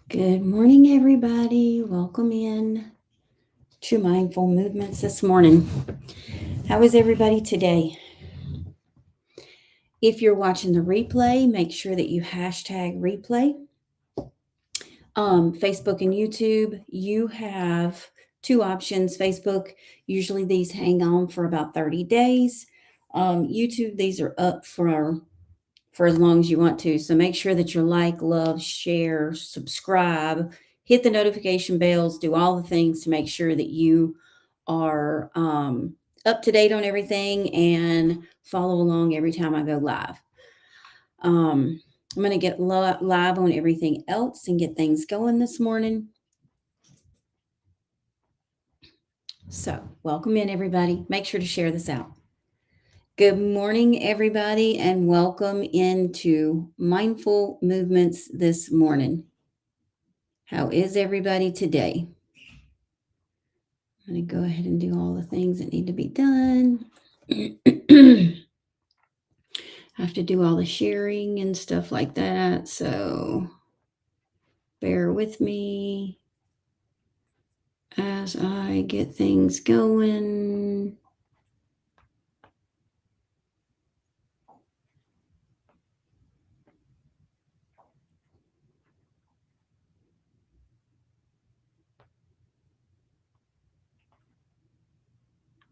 Good morning, everybody. Welcome in to Mindful Movements this morning. How is everybody today? If you're watching the replay, make sure that you hashtag replay. Facebook and YouTube, you have two options. Facebook, usually these hang on for about 30 days. YouTube, these are up for as long as you want to. So make sure that you like, love, share, subscribe, hit the notification bells, do all the things to make sure that you are up to date on everything and follow along every time I go live. I'm going to get live on everything else and get things going this morning. So, welcome in, everybody. Make sure to share this out. Good morning, everybody, and welcome into Mindful Movements this morning. How is everybody today? I'm going to go ahead and do all the things that need to be done. I have to do all the sharing and stuff like that, so bear with me as I get things going.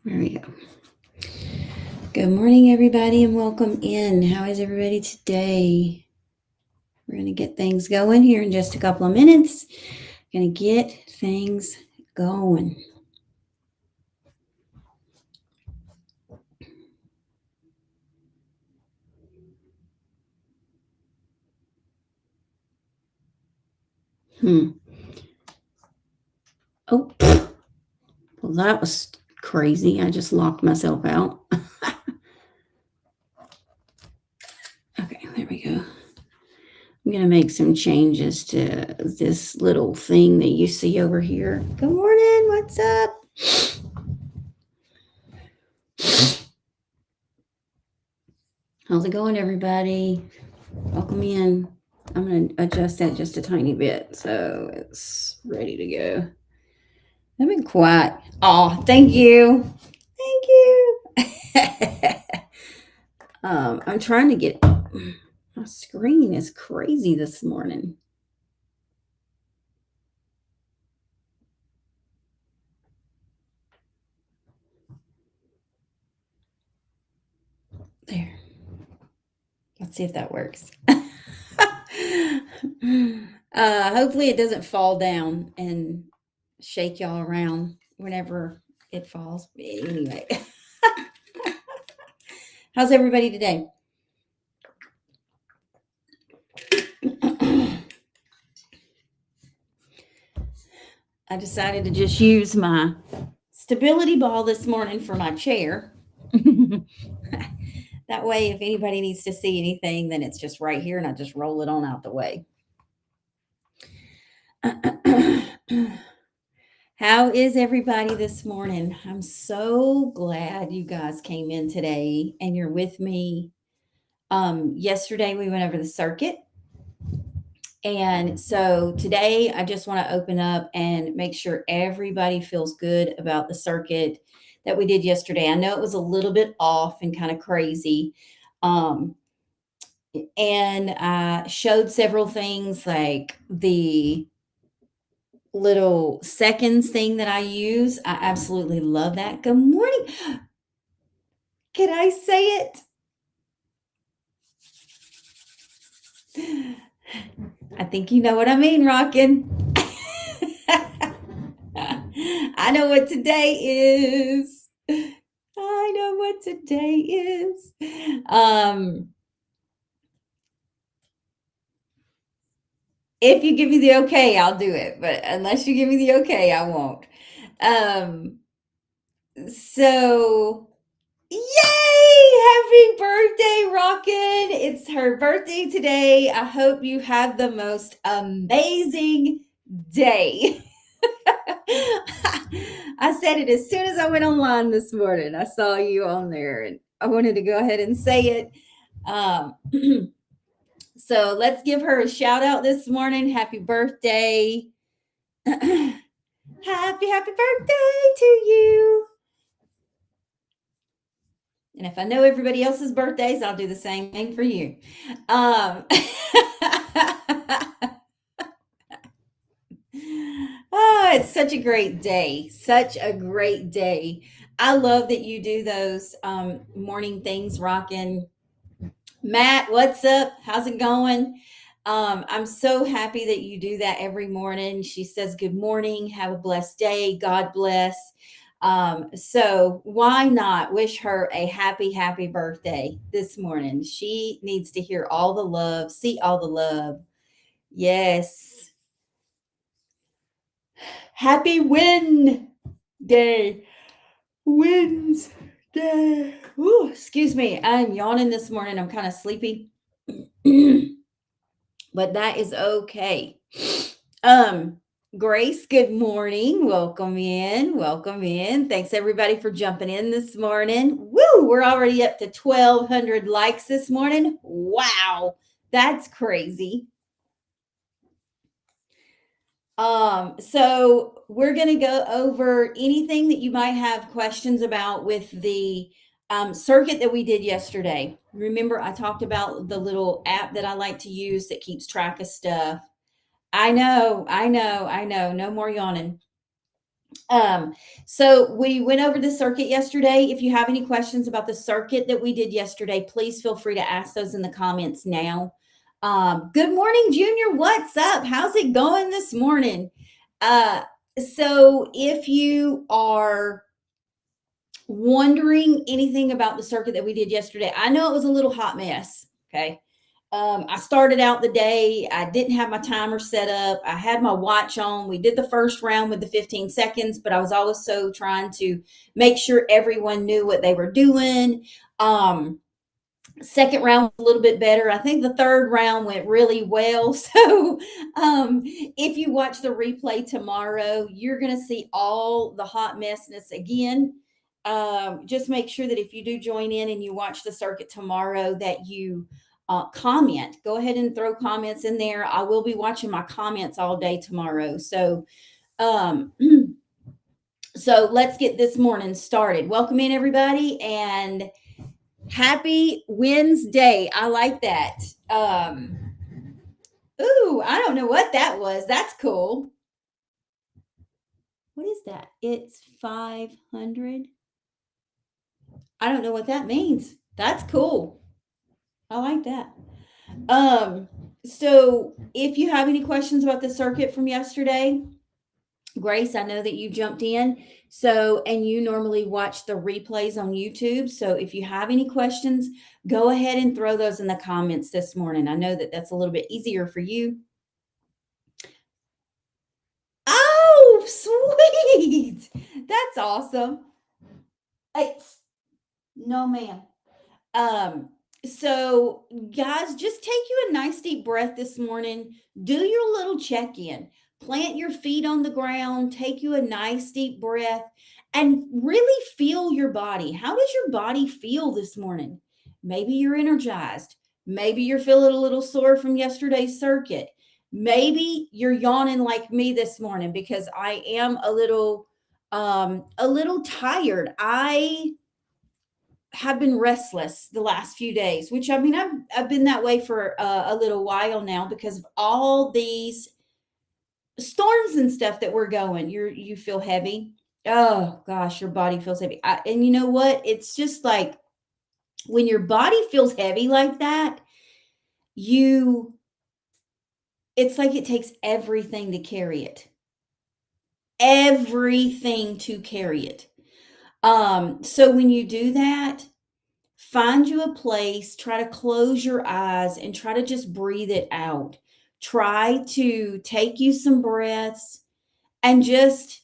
There we go. Good morning, everybody, and welcome in. How is everybody today? We're going to get things going here in just a couple of minutes. Going to get things going. Oh, well, that was crazy. I just locked myself out. Okay, there we go. I'm going to make some changes to this little thing that you see over here. Good morning. What's up? How's it going, everybody? Welcome in. I'm going to adjust that just a tiny bit so it's ready to go. I've been quiet. Oh, thank you. Thank you. I'm trying to get... My screen is crazy this morning. There. Let's see if that works. Hopefully it doesn't fall down and shake y'all around whenever it falls. Anyway. How's everybody today? I decided to just use my stability ball this morning for my chair. That way, if anybody needs to see anything, then it's just right here and I just roll it on out the way. How is everybody this morning? I'm so glad you guys came in today and you're with me. Yesterday we went over the circuit. And so today I just want to open up and make sure everybody feels good about the circuit that we did yesterday. I know it was a little bit off and kind of crazy. And I showed several things like the little seconds thing that I use. I absolutely love that. Good morning. Can I say it? I think you know what I mean, Rockin'. I know what today is. I know what today is. If you give me the okay, I'll do it. But unless you give me the okay, I won't. So yay! Happy birthday, Rockin'. It's her birthday today. I hope you have the most amazing day. I said it as soon as I went online this morning. I saw you on there and I wanted to go ahead and say it. So let's give her a shout out this morning. Happy birthday. Happy birthday to you. And if I know everybody else's birthdays, I'll do the same thing for you. Oh, it's such a great day. Such a great day. I love that you do those morning things, rocking. Matt, what's up? How's it going? I'm so happy that you do that every morning. She says, good morning. Have a blessed day. God bless. So why not wish her a happy birthday this morning? She needs to hear all the love, see all the love. Yes. Happy win day. Wins day. Ooh, excuse me. I'm yawning this morning. I'm kind of sleepy. But that is okay. Um, Grace, good morning. Welcome in. Welcome in. Thanks everybody for jumping in this morning. Woo! We're already up to 1,200 likes this morning. Wow, that's crazy. So we're going to go over anything that you might have questions about with the circuit that we did yesterday. Remember, I talked about the little app that I like to use that keeps track of stuff. I know. No more yawning. So we went over the circuit yesterday. If you have any questions about the circuit that we did yesterday, please feel free to ask those in the comments now. Good morning, Junior. What's up? How's it going this morning? So if you are wondering anything about the circuit that we did yesterday, I know it was a little hot mess. Okay. I started out the day. I didn't have my timer set up. I had my watch on. We did the first round with the 15 seconds, but I was also trying to make sure everyone knew what they were doing. Second round was a little bit better. I think the third round went really well. So if you watch the replay tomorrow, you're going to see all the hot messness again. Just make sure that if you do join in and you watch the circuit tomorrow, that you comment. Go ahead and throw comments in there. I will be watching my comments all day tomorrow. So so let's get this morning started. Welcome in, everybody, and happy Wednesday. I like that. Ooh, I don't know what that was. That's cool. What is that? It's 500. I don't know what that means. That's cool. I like that. So if you have any questions about the circuit from yesterday, Grace, I know that you jumped in. So, and you normally watch the replays on YouTube. So if you have any questions, go ahead and throw those in the comments this morning. I know that that's a little bit easier for you. Oh, sweet. That's awesome. It's no, ma'am. So guys, just take you a nice deep breath this morning. Do your little check-in. Plant your feet on the ground, take you a nice deep breath, and really feel your body. How does your body feel this morning? Maybe you're energized. Maybe you're feeling a little sore from yesterday's circuit. Maybe you're yawning like me this morning because I am a little tired. I have been restless the last few days, which I mean, I've been that way for a little while now because of all these storms and stuff that we're going. You feel heavy. Oh gosh, your body feels heavy. And you know what? It's just like when your body feels heavy like that, it's like it takes everything to carry it. Everything to carry it. So when you do that, find you a place, try to close your eyes and try to just breathe it out. Try to take you some breaths and just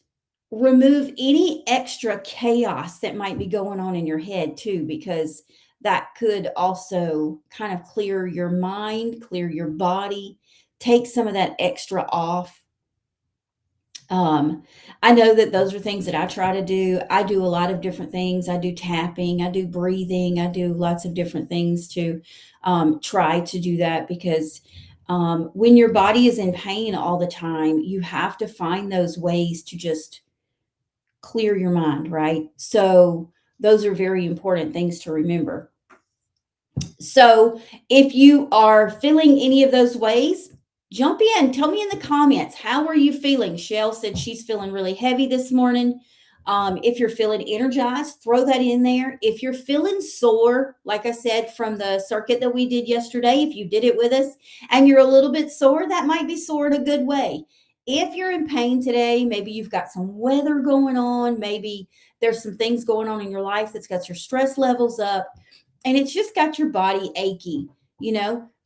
remove any extra chaos that might be going on in your head, too, because that could also kind of clear your mind, clear your body, take some of that extra off. Um, I know that those are things that I try to do. I do a lot of different things. I do tapping, I do breathing, I do lots of different things to try to do that because when your body is in pain all the time, you have to find those ways to just clear your mind, right? So, those are very important things to remember. So, if you are feeling any of those ways, jump in. Tell me in the comments, how are you feeling? Shell said she's feeling really heavy this morning. If you're feeling energized, throw that in there. If you're feeling sore, like I said, from the circuit that we did yesterday, if you did it with us and you're a little bit sore, that might be sore in a good way. If you're in pain today, maybe you've got some weather going on, maybe there's some things going on in your life that's got your stress levels up and it's just got your body achy,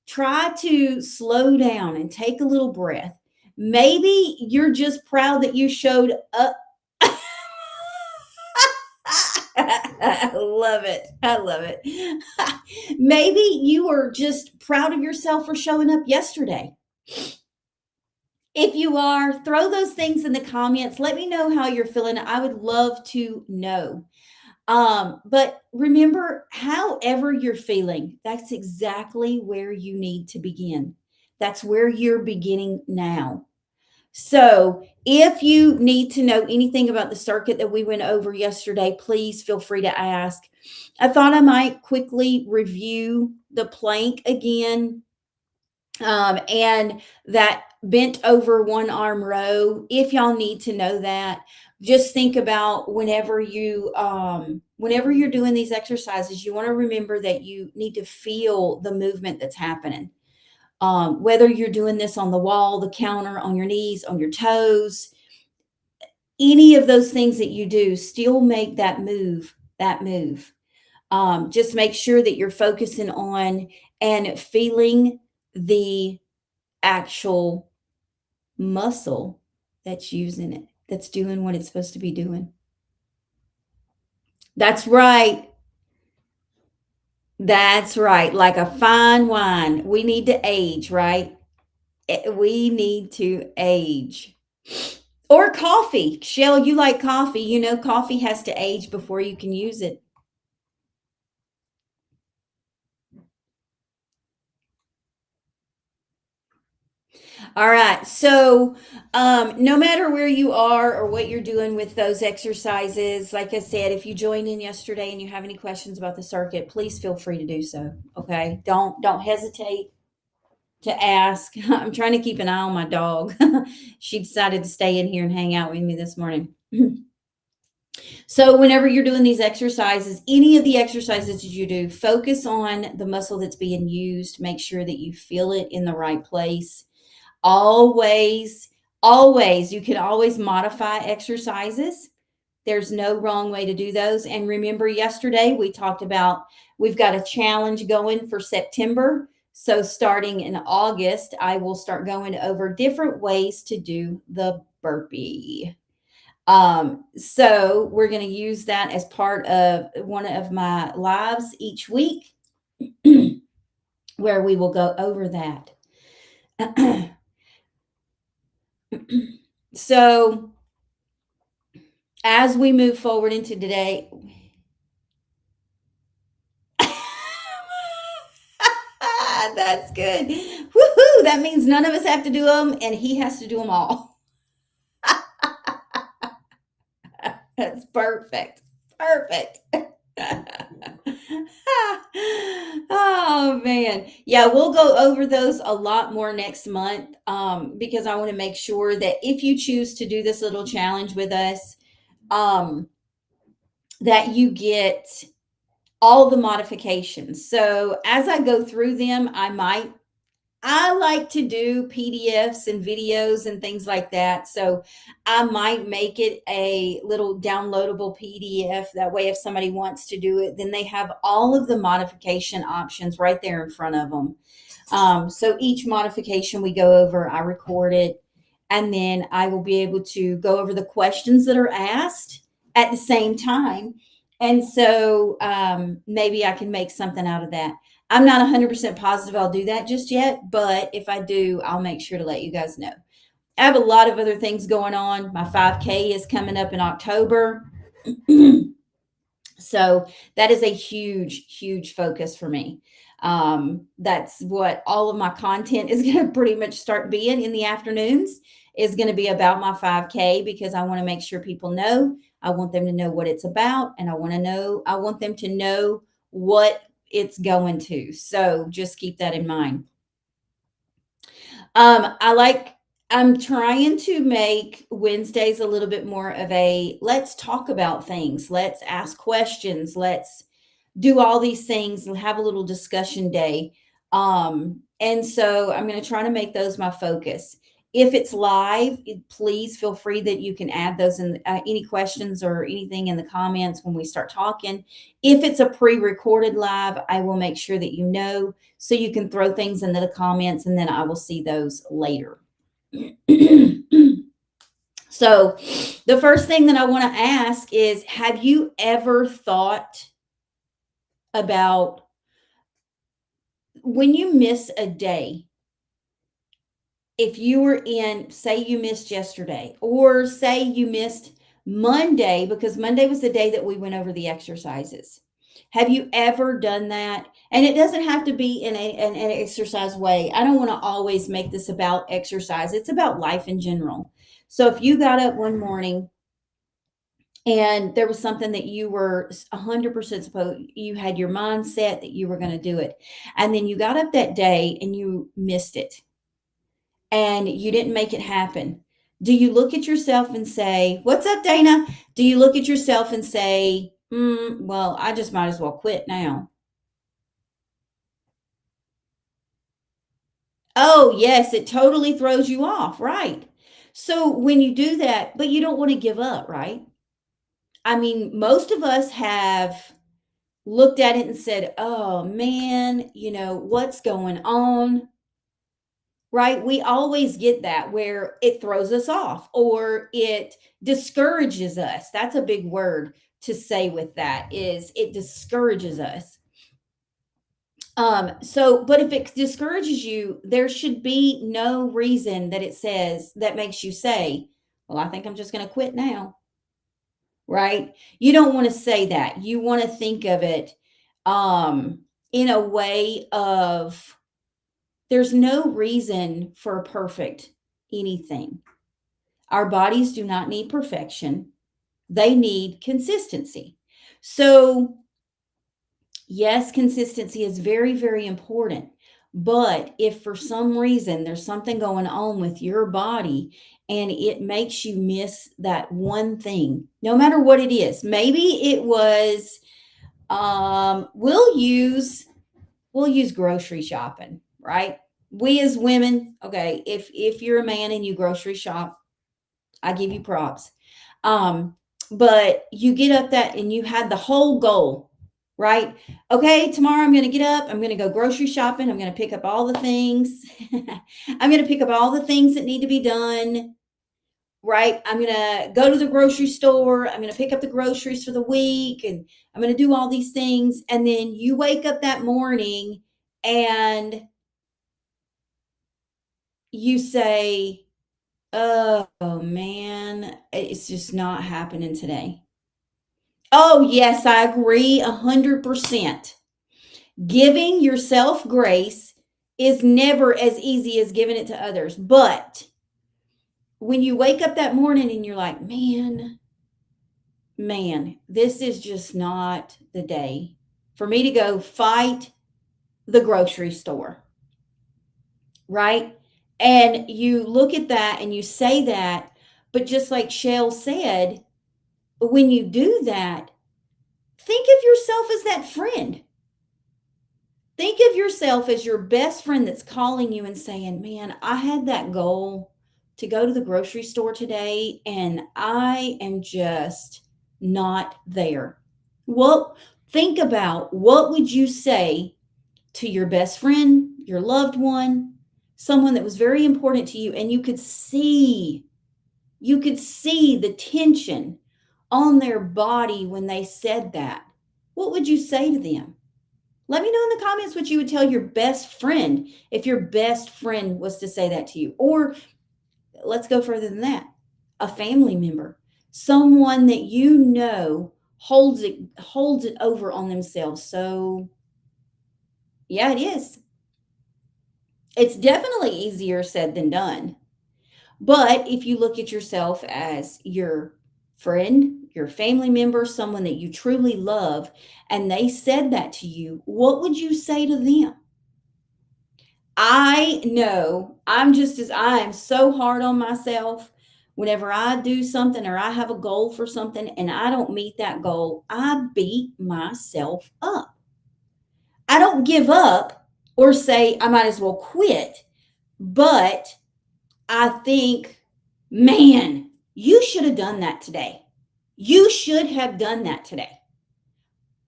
try to slow down and take a little breath. Maybe you're just proud that you showed up. I love it. I love it. Maybe you were just proud of yourself for showing up yesterday. If you are, throw those things in the comments. Let me know how you're feeling. I would love to know. But remember, however you're feeling, that's exactly where you need to begin. That's where you're beginning now. So, if you need to know anything about the circuit that we went over yesterday, please feel free to ask. I thought I might quickly review the plank again and that bent over one arm row. If y'all need to know that, just think about whenever you're doing these exercises, you want to remember that you need to feel the movement that's happening. Whether you're doing this on the wall, the counter, on your knees, on your toes, any of those things that you do, still make that move. Just make sure that you're focusing on and feeling the actual muscle that's using it, that's doing what it's supposed to be doing. That's right. That's right. Like a fine wine. We need to age, right? We need to age. Or coffee. Shell, you like coffee. Coffee has to age before you can use it. All right. So, no matter where you are or what you're doing with those exercises, like I said, if you joined in yesterday and you have any questions about the circuit, please feel free to do so. Okay. Don't hesitate to ask. I'm trying to keep an eye on my dog. She decided to stay in here and hang out with me this morning. So, whenever you're doing these exercises, any of the exercises that you do, focus on the muscle that's being used. Make sure that you feel it in the right place. Always, you can always modify exercises. There's no wrong way to do those. And remember, yesterday we talked about we've got a challenge going for September. So, starting in August, I will start going over different ways to do the burpee. So we're going to use that as part of one of my lives each week where we will go over that. So as we move forward into today, that's good. Woohoo! That means none of us have to do them and he has to do them all. That's perfect. Perfect. Oh man. Yeah, we'll go over those a lot more next month because I want to make sure that if you choose to do this little challenge with us, that you get all the modifications. So as I go through them, I like to do PDFs and videos and things like that. So I might make it a little downloadable PDF. That way, if somebody wants to do it, then they have all of the modification options right there in front of them. So each modification we go over, I record it, and then I will be able to go over the questions that are asked at the same time. And so maybe I can make something out of that. I'm not 100% positive I'll do that just yet, but if I do, I'll make sure to let you guys know. I have a lot of other things going on. My 5K is coming up in October. So that is a huge, huge focus for me. That's what all of my content is going to pretty much start being in the afternoons, is going to be about my 5K, because I want to make sure people know. I want them to know what it's about, and I want them to know what it's going to. So just keep that in mind. I like, I'm trying to make Wednesdays a little bit more of a let's talk about things, let's ask questions, let's do all these things and have a little discussion day. And so I'm going to try to make those my focus. If it's live, please feel free that you can add those in, any questions or anything in the comments when we start talking. If it's a pre-recorded live, I will make sure that you know, so you can throw things into the comments and then I will see those later. So the first thing that I want to ask is, have you ever thought about when you miss a day? If you were in, say you missed yesterday, or say you missed Monday, because Monday was the day that we went over the exercises. Have you ever done that? And it doesn't have to be in an exercise way. I don't want to always make this about exercise. It's about life in general. So if you got up one morning and there was something that you were 100% supposed, you had your mindset that you were going to do it, and then you got up that day and you missed it and you didn't make it happen. Do you look at yourself and say, "What's up, Dana?" Do you look at yourself and say, well, I just might as well quit now? Oh, yes, it totally throws you off, right? So when you do that, but you don't want to give up, right? I mean, most of us have looked at it and said, "Oh man, what's going on?" Right? We always get that, where it throws us off or it discourages us. That's a big word to say with that, is it discourages us. But if it discourages you, there should be no reason that it says that makes you say, "Well, I think I'm just going to quit now." Right? You don't want to say that. You want to think of it um in a way of, there's no reason for perfect anything. Our bodies do not need perfection, they need consistency. So, yes, consistency is very, very important. But if for some reason there's something going on with your body and it makes you miss that one thing, no matter what it is, maybe it was, we'll use grocery shopping, right? We as women, okay, if you're a man and you grocery shop, I give you props. Um, but you get up that and you had the whole goal, right? Okay, tomorrow I'm going to get up, I'm going to go grocery shopping, I'm going to pick up all the things. I'm going to pick up all the things that need to be done, right? I'm going to go to the grocery store, I'm going to pick up the groceries for the week, and I'm going to do all these things. And then you wake up that morning and you say, "Oh man, it's just not happening today." Oh, yes, I agree 100%. Giving yourself grace is never as easy as giving it to others. But when you wake up that morning and you're like, man, this is just not the day for me to go fight the grocery store, right? And you look at that and you say that, but just like Shell said, when you do that, think of yourself as that friend. Think of yourself as your best friend that's calling you and saying, "Man, I had that goal to go to the grocery store today and I am just not there." Well, think about, what would you say to your best friend, your loved one, someone that was very important to you, and you could see the tension on their body when they said that. What would you say to them? Let me know in the comments what you would tell your best friend if your best friend was to say that to you. Or let's go further than that. A family member, someone that you know holds it over on themselves. So yeah, it is. It's definitely easier said than done. But if you look at yourself as your friend, your family member, someone that you truly love, and they said that to you, what would you say to them? I know I am so hard on myself. Whenever I do something or I have a goal for something and I don't meet that goal, I beat myself up. I don't give up or say I might as well quit, but I think, man, you should have done that today. You should have done that today.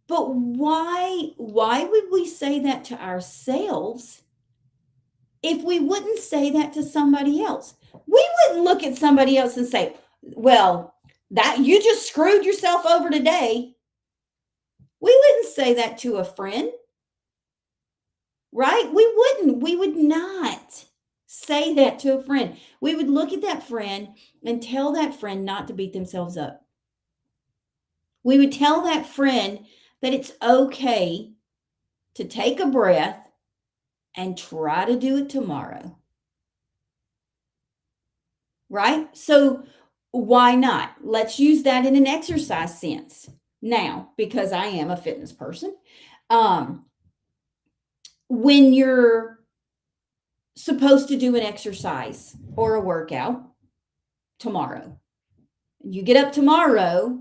But why would we say that to ourselves if we wouldn't say that to somebody else? We wouldn't look at somebody else and say, well, that you just screwed yourself over today. We wouldn't say that to a friend, right? We would not say that to a friend. We would look at that friend and tell that friend not to beat themselves up. We would tell that friend that it's okay to take a breath and try to do it tomorrow. Right? So, why not? Let's use that in an exercise sense. Now, because I am a fitness person, um, when you're supposed to do an exercise or a workout tomorrow, you get up tomorrow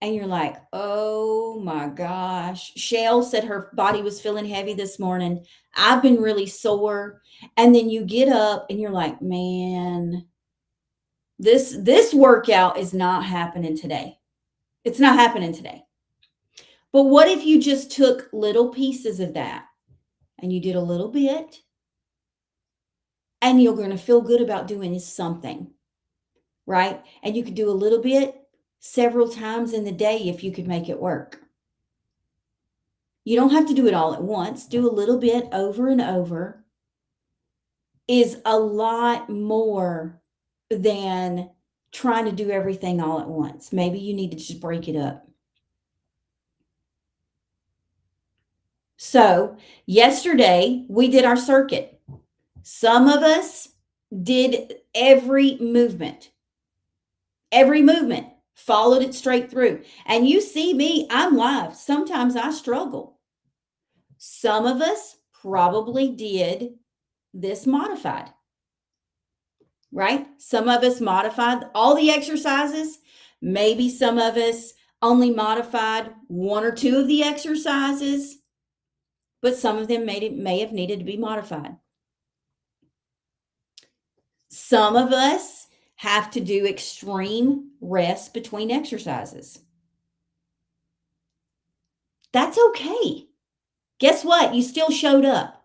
and you're like, oh my gosh. Shell said her body was feeling heavy this morning. I've been really sore. And then you get up and you're like, man, this workout is not happening today. It's not happening today. But what if you just took little pieces of that and you did a little bit and you're going to feel good about doing something, right? And you could do a little bit several times in the day if you could make it work. You don't have to do it all at once. Do a little bit over and over is a lot more than trying to do everything all at once. Maybe you need to just break it up. So, yesterday we did our circuit. Some of us did every movement, followed it straight through. And you see me, I'm live. Sometimes I struggle. Some of us probably did this modified, right? Some of us modified all the exercises. Maybe some of us only modified one or two of the exercises, but some of them may have needed to be modified. Some of us have to do extreme rest between exercises. That's okay. Guess what? You still showed up.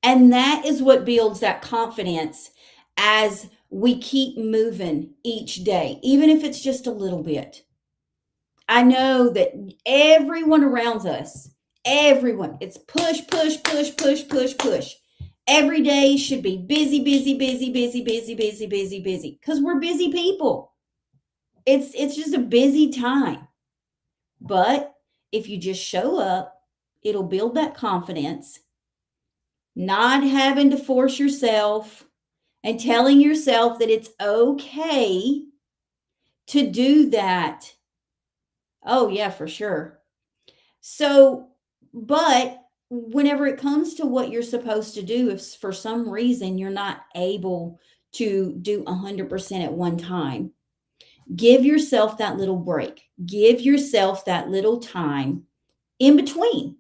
And that is what builds that confidence as we keep moving each day, even if it's just a little bit. I know that everyone around us, everyone, it's push, push, push, push, push, push. Every day should be busy, busy, busy, busy, busy, busy, busy, busy, because we're busy people. It's just a busy time. But if you just show up, it'll build that confidence, not having to force yourself and telling yourself that it's okay to do that. Oh, yeah, for sure. So, but whenever it comes to what you're supposed to do, if for some reason you're not able to do 100% at one time, give yourself that little break. Give yourself that little time in between.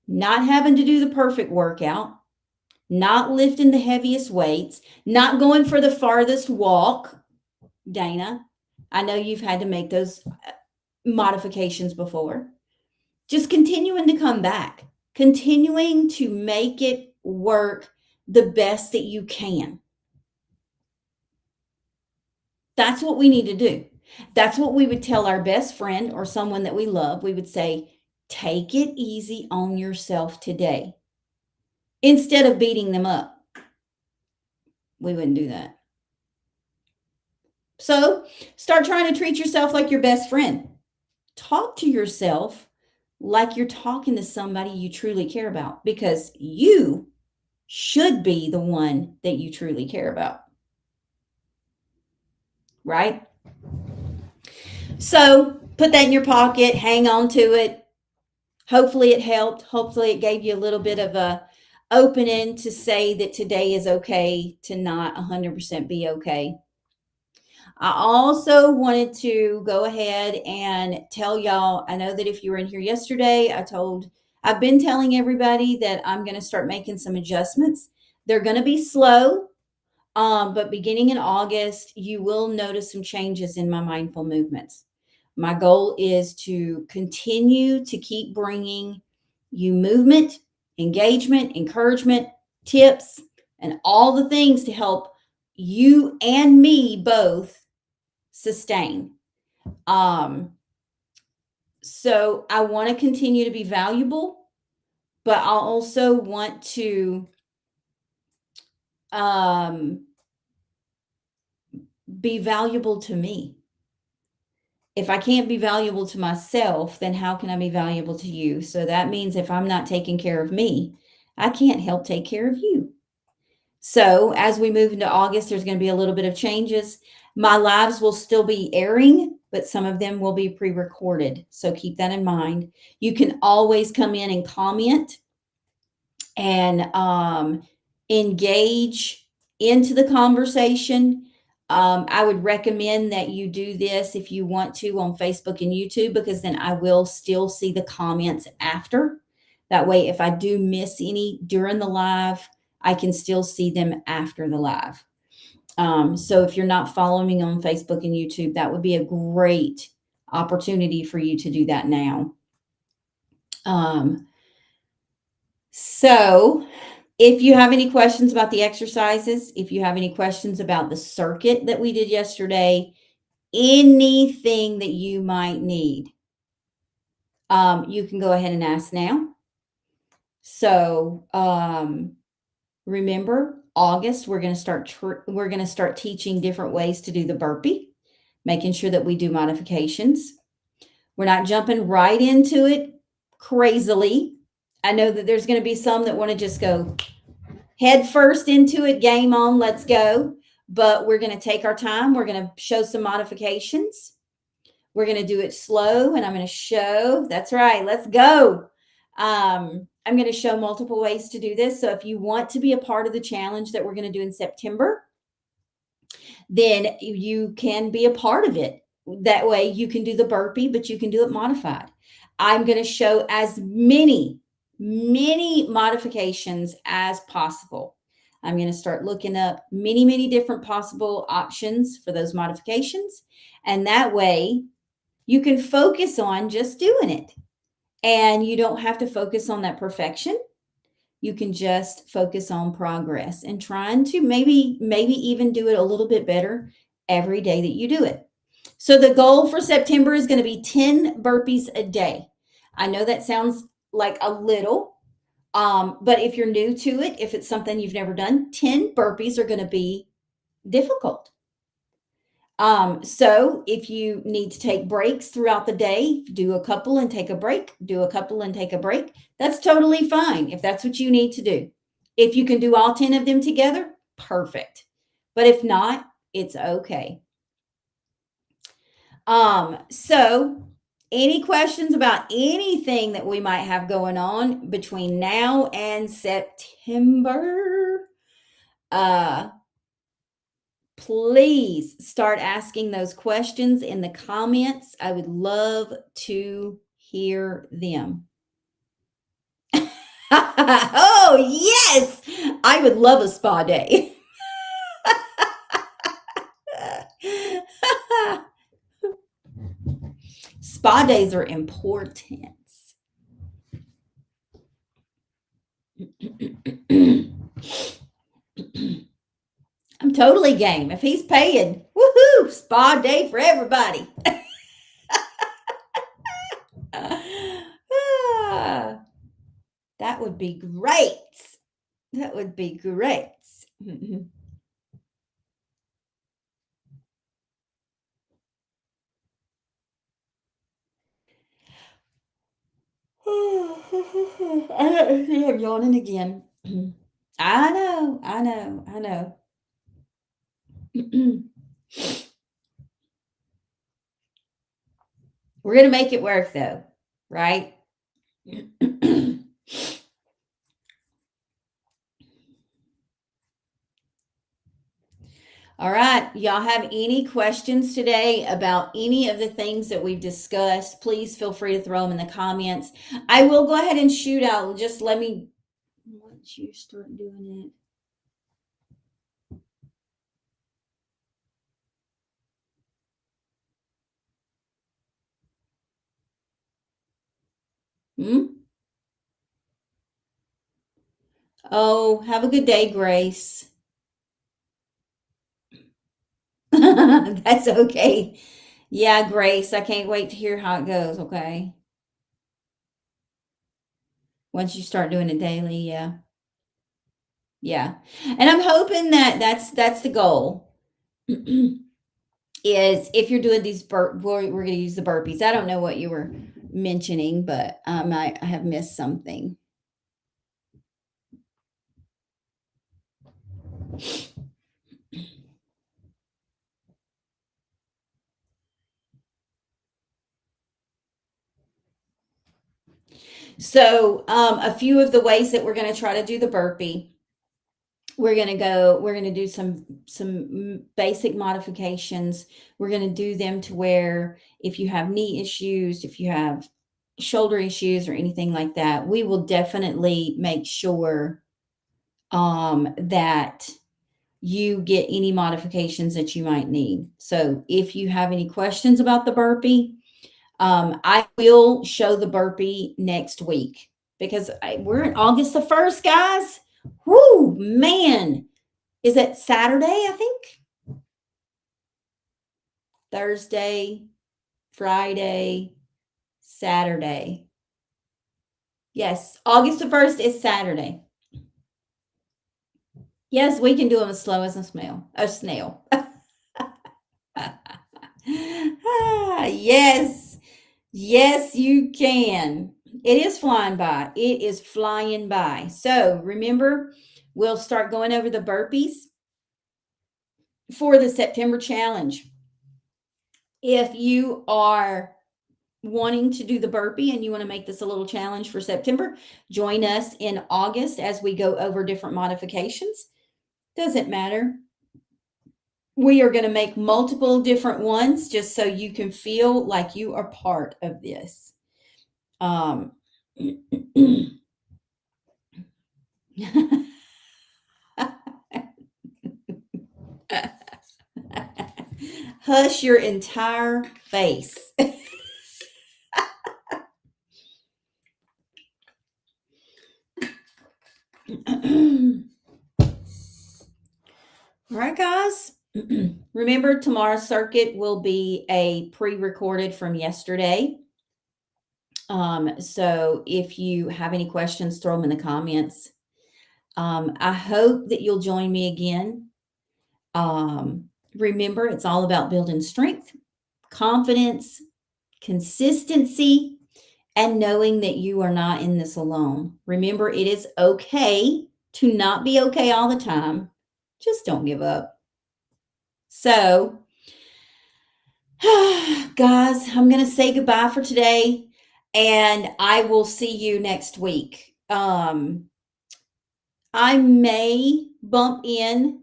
Not having to do the perfect workout, not lifting the heaviest weights, not going for the farthest walk. Dana, I know you've had to make those modifications before. Just continuing to come back, continuing to make it work the best that you can. That's what we need to do. That's what we would tell our best friend or someone that we love. We would say, take it easy on yourself today instead of beating them up. We wouldn't do that. So start trying to treat yourself like your best friend. Talk to yourself like you're talking to somebody you truly care about, because you should be the one that you truly care about. Right? So put that in your pocket, hang on to it. Hopefully it helped. Hopefully it gave you a little bit of a opening to say that today is okay to not 100% be okay. I also wanted to go ahead and tell y'all, I know that if you were in here yesterday, I've been telling everybody that I'm going to start making some adjustments. They're going to be slow, but beginning in August, you will notice some changes in my mindful movements. My goal is to continue to keep bringing you movement, engagement, encouragement, tips, and all the things to help you and me both sustain. So I want to continue to be valuable, but I also want to be valuable to me. If I can't be valuable to myself, then how can I be valuable to you? So that means if I'm not taking care of me, I can't help take care of you. So as we move into August, there's going to be a little bit of changes. My lives will still be airing, but some of them will be pre-recorded. So keep that in mind. You can always come in and comment and engage into the conversation. I would recommend that you do this if you want to on Facebook and YouTube, because then I will still see the comments after. That way, if I do miss any during the live, I can still see them after the live. So if you're not following me on Facebook and YouTube, that would be a great opportunity for you to do that now. So if you have any questions about the exercises, if you have any questions about the circuit that we did yesterday, anything that you might need, you can go ahead and ask now. So remember, August, we're going to start teaching different ways to do the burpee, making sure that we do modifications. We're not jumping right into it crazily. I know that there's going to be some that want to just go head first into it, game on, let's go. But we're going to take our time. We're going to show some modifications. We're going to do it slow, and I'm going to show. That's right. Let's go. I'm going to show multiple ways to do this. So if you want to be a part of the challenge that we're going to do in September, then you can be a part of it. That way you can do the burpee, but you can do it modified. I'm going to show as many modifications as possible. I'm going to start looking up many different possible options for those modifications. And that way you can focus on just doing it. And you don't have to focus on that perfection. You can just focus on progress and trying to maybe even do it a little bit better every day that you do it. So the goal for September is going to be 10 burpees a day. I know that sounds like a little, but if you're new to it, if it's something you've never done, 10 burpees are going to be difficult. So if you need to take breaks throughout the day, do a couple and take a break, do a couple and take a break. That's totally fine if that's what you need to do. If you can do all 10 of them together, perfect. But if not, it's okay. So any questions about anything that we might have going on between now and September? Please start asking those questions in the comments. I would love to hear them. Oh, yes. I would love a spa day. Spa days are important. I'm totally game. If he's paying, woohoo, spa day for everybody. That would be great. That would be great. I'm yawning again. I know, I know, I know. We're going to make it work though, right? All right. Y'all have any questions today about any of the things that we've discussed? Please feel free to throw them in the comments. I will go ahead and shoot out. Just let me, once you start doing it. Oh, have a good day, Grace. That's okay. Yeah, Grace, I can't wait to hear how it goes, okay? Once you start doing it daily, yeah. Yeah. And I'm hoping that that's the goal. Is if you're doing these we're going to use the burpees. I don't know what you were mentioning, but I have missed something. So, a few of the ways that we're going to try to do the burpee. We're going to do some basic modifications. We're going to do them to where if you have knee issues, if you have shoulder issues or anything like that, we will definitely make sure that you get any modifications that you might need. So if you have any questions about the burpee, I will show the burpee next week because we're in August the 1st, guys. Whoo, man. Is it Saturday, I think? Thursday, Friday, Saturday. Yes, August the 1st is Saturday. Yes, we can do them as slow as a snail. Yes. Yes, you can. It is flying by. It is flying by. So remember, we'll start going over the burpees for the September challenge. If you are wanting to do the burpee and you want to make this a little challenge for September, join us in August as we go over different modifications. Doesn't matter. We are going to make multiple different ones just so you can feel like you are part of this. Hush your entire face. All right, guys. Remember, tomorrow's circuit will be a pre-recorded from yesterday. So if you have any questions, throw them in the comments. I hope that you'll join me again. Remember, it's all about building strength, confidence, consistency, and knowing that you are not in this alone. Remember, it is okay to not be okay all the time. Just don't give up. So, guys, I'm going to say goodbye for today, and I will see you next week. I may bump in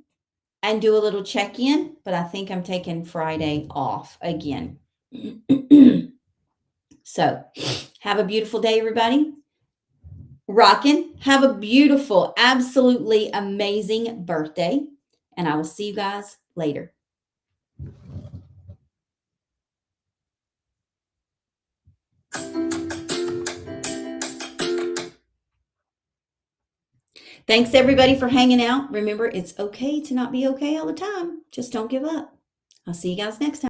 and do a little check-in, but I think I'm taking Friday off again. So, have a beautiful day, everybody. Rockin'. Have a beautiful, absolutely amazing birthday, and I will see you guys later. Thanks, everybody, for hanging out. Remember, it's okay to not be okay all the time. Just don't give up. I'll see you guys next time.